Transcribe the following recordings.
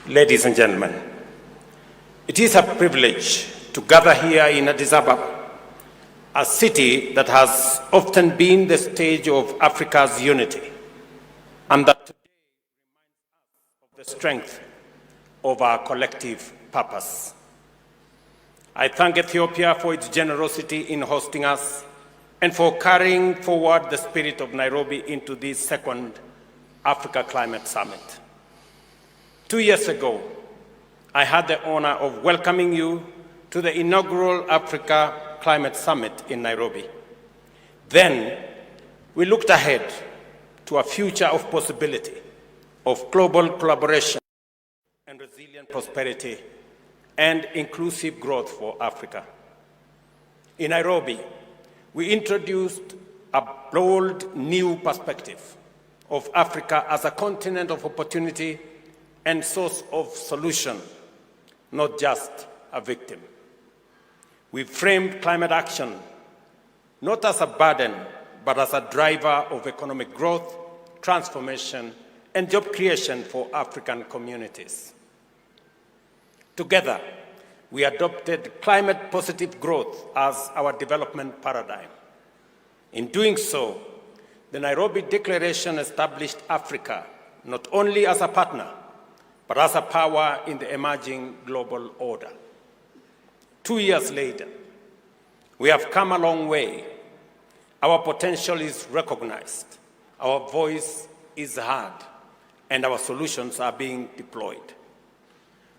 Ladies and gentlemen, it is a privilege to gather here in Addis Ababa, a city that has often been the stage of Africa's unity, and that today reminds us of the strength of our collective purpose. I thank Ethiopia for its generosity in hosting us and for carrying forward the spirit of Nairobi into this second Africa Climate Summit. 2 years ago, I had the honor of welcoming you to the inaugural Africa Climate Summit in Nairobi. Then, we looked ahead to a future of possibility, of global collaboration and resilient prosperity and inclusive growth for Africa. In Nairobi, we introduced a bold new perspective of Africa as a continent of opportunity and source of solution, not just a victim. We framed climate action not as a burden, but as a driver of economic growth, transformation, and job creation for African communities. Together, we adopted climate-positive growth as our development paradigm. In doing so, the Nairobi Declaration established Africa not only as a partner, but as a power in the emerging global order. 2 years later, we have come a long way. Our potential is recognized, our voice is heard, and our solutions are being deployed.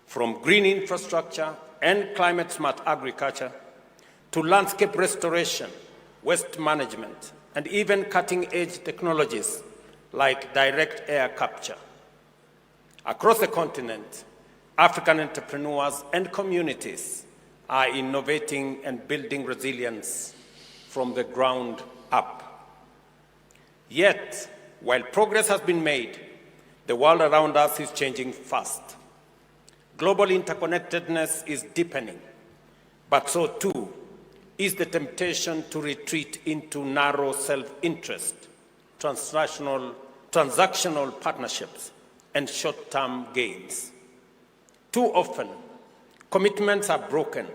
From green infrastructure and climate-smart agriculture to landscape restoration, waste management, and even cutting-edge technologies like direct air capture. Across the continent, African entrepreneurs and communities are innovating and building resilience from the ground up. Yet, while progress has been made, the world around us is changing fast. Global interconnectedness is deepening, but so too is the temptation to retreat into narrow self-interest, transactional partnerships, and short-term gains. Too often, commitments are broken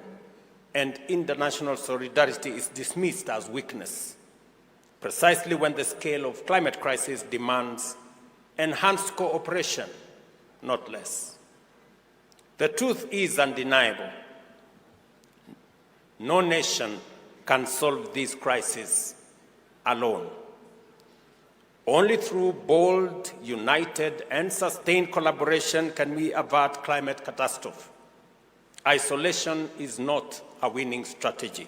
and international solidarity is dismissed as weakness, precisely when the scale of climate crisis demands enhanced cooperation, not less. The truth is undeniable. No nation can solve this crisis alone. Only through bold, united, and sustained collaboration can we avert climate catastrophe. Isolation is not a winning strategy.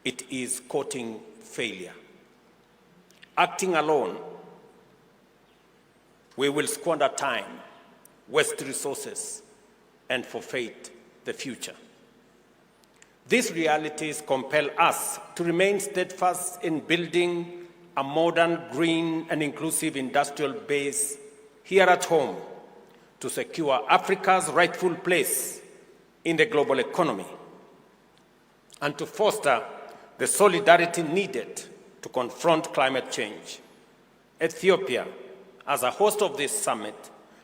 It is courting failure. Acting alone, we will squander time, waste resources, and forfeit the future. These realities compel us to remain steadfast in building a modern, green, and inclusive industrial base here at home to secure Africa's rightful place in the global economy and to foster the solidarity needed to confront climate change. Ethiopia, as a host of this summit,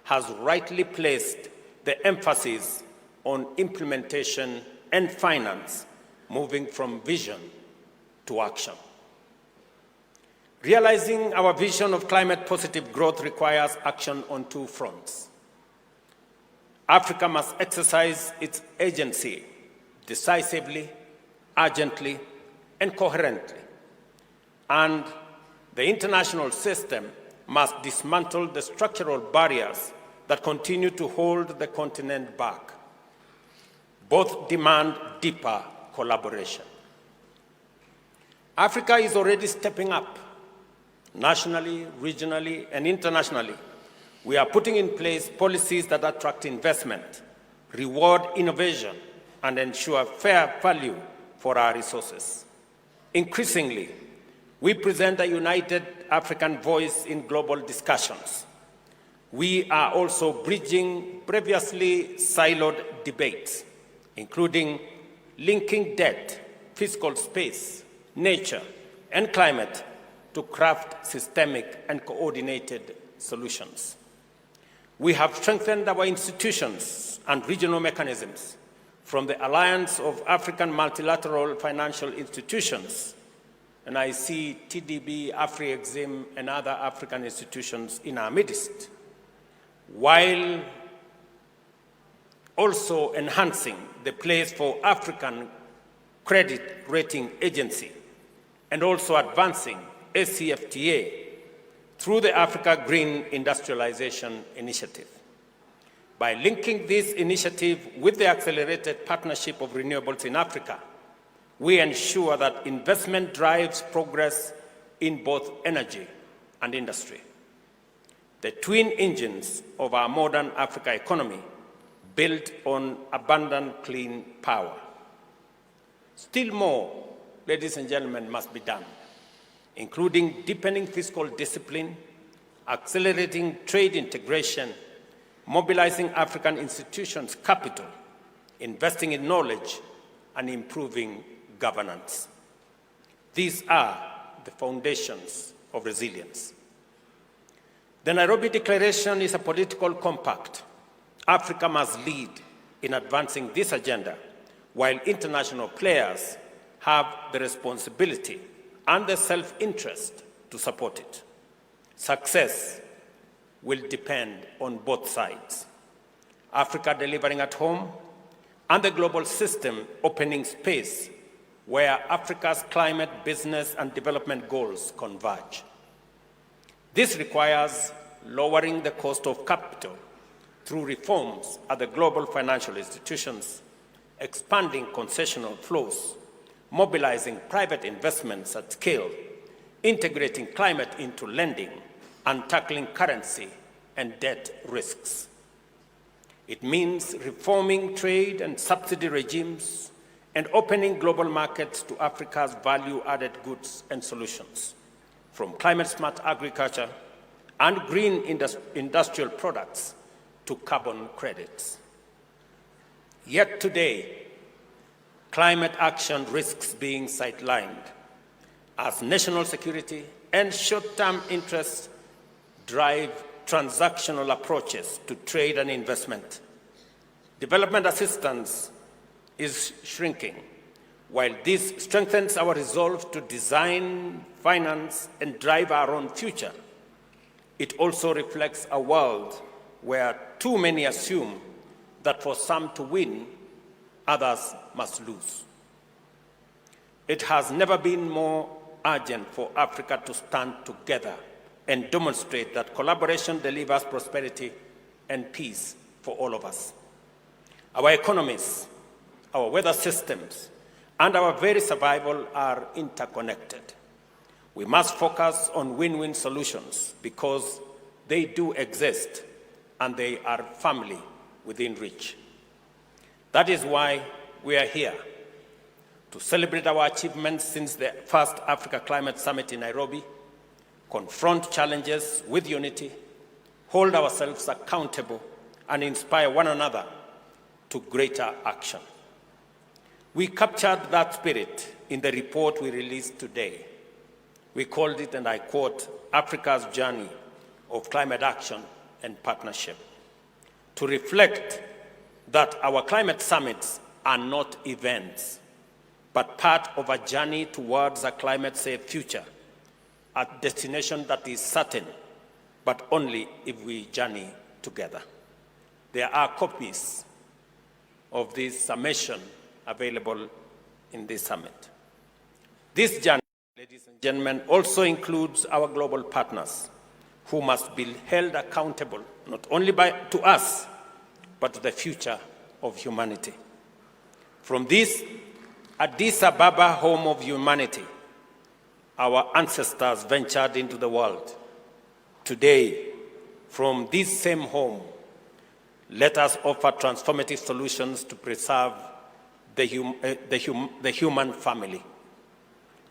has rightly placed the emphasis on implementation and finance, moving from vision to action. Realizing our vision of climate-positive growth requires action on two fronts. Africa must exercise its agency decisively, urgently, and coherently. And the international system must dismantle the structural barriers that continue to hold the continent back. Both demand deeper collaboration. Africa is already stepping up. Nationally, regionally, and internationally, we are putting in place policies that attract investment, reward innovation, and ensure fair value for our resources. Increasingly, we present a united African voice in global discussions. We are also bridging previously siloed debates, including linking debt, fiscal space, nature, and climate to craft systemic and coordinated solutions. We have strengthened our institutions and regional mechanisms from the Alliance of African Multilateral Financial Institutions, and I see TDB, Afri-Exim, and other African institutions in our midst, while also enhancing the place for African Credit Rating Agency and also advancing ACFTA through the Africa Green Industrialization Initiative. By linking this initiative with the accelerated partnership of renewables in Africa, we ensure that investment drives progress in both energy and industry. The twin engines of our modern Africa economy built on abundant clean power. Still more, ladies and gentlemen, must be done, including deepening fiscal discipline, accelerating trade integration, mobilizing African institutions' capital, investing in knowledge, and improving governance. These are the foundations of resilience. The Nairobi Declaration is a political compact. Africa must lead in advancing this agenda, while international players have the responsibility and the self-interest to support it. Success will depend on both sides. Africa delivering at home and the global system opening space where Africa's climate, business, and development goals converge. This requires lowering the cost of capital through reforms at the global financial institutions, expanding concessional flows, mobilizing private investments at scale, integrating climate into lending, and tackling currency and debt risks. It means reforming trade and subsidy regimes and opening global markets to Africa's value-added goods and solutions, from climate-smart agriculture and green industrial products to carbon credits. Yet today, climate action risks being sidelined as national security and short-term interests drive transactional approaches to trade and investment. Development assistance is shrinking. While this strengthens our resolve to design, finance, and drive our own future, it also reflects a world where too many assume that for some to win, others must lose. It has never been more urgent for Africa to stand together and demonstrate that collaboration delivers prosperity and peace for all of us. Our economies, our weather systems, and our very survival are interconnected. We must focus on win-win solutions because they do exist and they are firmly within reach. That is why we are here, to celebrate our achievements since the first Africa Climate Summit in Nairobi, confront challenges with unity, hold ourselves accountable, and inspire one another to greater action. We captured that spirit in the report we released today. We called it, and I quote, Africa's Journey of Climate Action and Partnership, to reflect that our climate summits are not events, but part of a journey towards a climate-safe future, a destination that is certain, but only if we journey together. There are copies of this summation available in this summit. This journey, ladies and gentlemen, also includes our global partners, who must be held accountable not only to us, but to the future of humanity. From this Addis Ababa, home of humanity, our ancestors ventured into the world. Today, from this same home, let us offer transformative solutions to preserve the human family.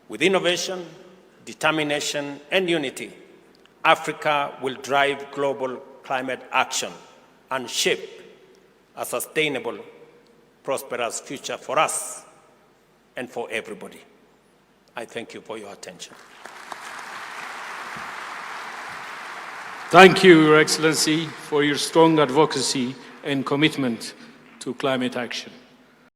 With innovation, determination, and unity, Africa will drive global climate action and shape a sustainable, prosperous future for us and for everybody. I thank you for your attention. Thank you, Your Excellency, for your strong advocacy and commitment to climate action.